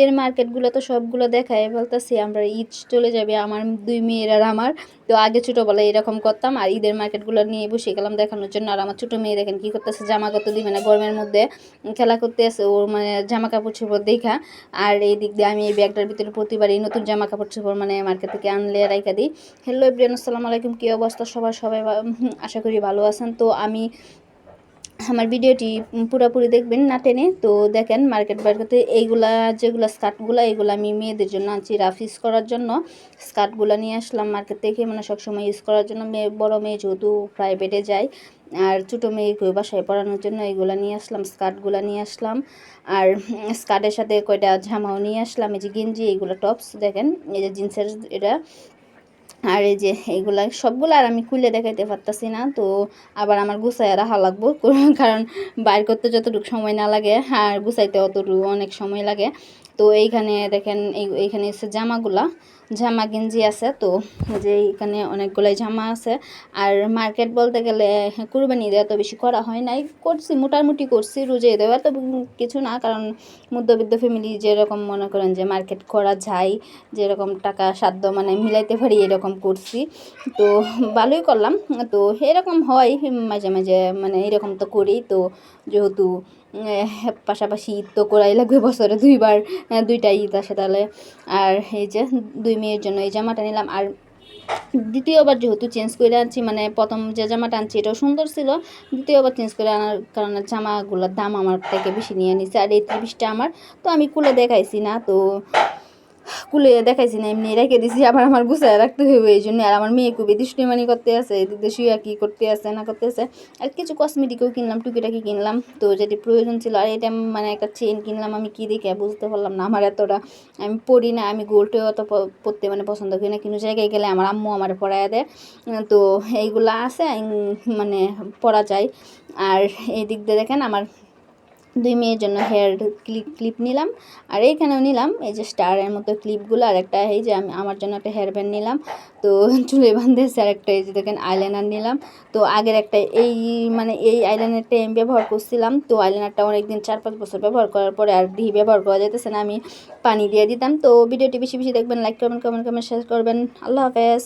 এর মার্কেটগুলো তো সবগুলো দেখায় বলতেছি আমরা ঈদ চলে যাবে আমার 2 মেয়ের আর আমার। তো আগে ছোটোবেলায় এরকম করতাম আর ঈদের মার্কেটগুলো নিয়ে বসে গেলাম দেখানোর জন্য। আর আমার ছোটো মেয়ে দেখেন কী করতেছে, জামা কত দিবে না গরমের মধ্যে খেলা করতে আছে ওর মানে জামা কাপড় চোপড় দেখা। আর এই দিক দিয়ে আমি এই ব্যাগটার ভিতরে প্রতিবারই নতুন জামা কাপড় চোপড় মানে মার্কেট থেকে আনলে রাইখা দিই। হ্যালো এভরিওয়ান, আসসালামু আলাইকুম, কী অবস্থা সবাই আশা করি ভালো আছেন। তো আমি আমার ভিডিওটি পুরোপুরি দেখবেন না টেনে। তো দেখেন মার্কেট করতে এইগুলা যেগুলো স্কার্টগুলো এইগুলো আমি মেয়েদের জন্য আনছি, রাফ ইউজ করার জন্য স্কার্টগুলো নিয়ে আসলাম মার্কেট থেকে, মানে সবসময় ইউজ করার জন্য। বড় মেয়ে যেহেতু প্রাইভেটে যায় আর ছোটো মেয়েকে বাসায় পড়ানোর জন্য এইগুলো নিয়ে আসলাম, স্কার্টগুলো নিয়ে আসলাম। আর স্কার্টের সাথে কয়টা জামাও নিয়ে আসলাম, এই যে গেঞ্জি, এইগুলো টপস দেখেন, এই যে জিন্সের এটা। আর এই যে এইগুলা সবগুলো আর আমি খুলে দেখাইতে পারতাছি না, তো আবার আমার গুছাইয়া রাখা লাগবো কারণ বাইর করতে যতটুকু সময় না লাগে আর গুছাইতে অতটুকু অনেক সময় লাগে। তো এইখানে দেখেন এইখানে এসে জামা গেঞ্জি আছে, তো যে এইখানে অনেকগুলাই জামা আছে। আর মার্কেট বলতে গেলে কুরবানি ঈদে এত বেশি করা হয় নাই, করছি মোটামুটি করছি, রোজা ঈদেও এত কিছু না, কারণ মধ্যবিত্ত ফ্যামিলি যেরকম মনে করেন যে মার্কেট করা যায়, যেরকম টাকা সাধ্য মানে মিলাইতে পারি এরকম করছি। তো ভালোই করলাম। তো এরকম হয় মাঝে মাঝে, মানে এরকম তো করি। তো যেহেতু পাশাপাশি ঈদ তো করাই লাগবে, বছরে 2বার 2টা ঈদ আসে তাহলে। আর এই যে 2 মেয়ের জন্য এই জামাটা নিলাম। আর দ্বিতীয়বার যেহেতু চেঞ্জ করে আনছি, মানে প্রথম যে জামাটা আনছি এটাও সুন্দর ছিল, দ্বিতীয়বার চেঞ্জ করে আনার কারণে জামাগুলোর দাম আমার থেকে বেশি নিয়ে নিছে। আর এই 30টা আমার, তো আমি খুলে দেখাইছি না, তো খুলে দেখাইছি না, এমনি রেখে দিছি। আবার আমার গুছায় রাখতে হবে এই জন্য। আর আমার মেয়ে খুবই দুষ্টিমানি করতে আছে, এদিকে শুয়ে কী করতে আছে না করতে আছে। আর কিছু কসমেটিকও কিনলাম, টুকিটাকি কিনলাম, তো যেটি প্রয়োজন ছিল। আর এটা মানে একটা চেন কিনলাম, আমি কী দেখে বুঝতে পারলাম না, আমার এতটা আমি পরি না, আমি গোল্ডও অত পরতে মানে পছন্দ করি না, কিন্তু জায়গায় গেলে আমার আম্মু আমার পরাইয়া দেয়। তো এইগুলা আছে মানে পরা যায়। আর এই দিক দিয়ে দেখেন আমার 2 মেয়ের জন্য হেয়ার ক্লিপ নিলাম। আর এইখানেও নিলাম এই যে স্টারের মতো ক্লিপগুলো। আর একটা এই যে আমি আমার জন্য একটা হেয়ার ব্যান্ড নিলাম, তো চুলে বাঁধতেছে। আর একটা এই যে দেখেন আইলাইনার নিলাম। তো আগের একটা এই মানে এই আইলাইনারটা আমি ব্যবহার করছিলাম, তো আইলাইনারটা অনেকদিন 4-5 বছর ব্যবহার করার পরে আর ব্যবহার করা যাইতেছে না, আমি পানি দিয়ে দিতাম। তো ভিডিওটি বেশি বেশি দেখবেন, লাইক করবেন, কমেন্ট শেয়ার করবেন। আল্লাহ হাফেজ।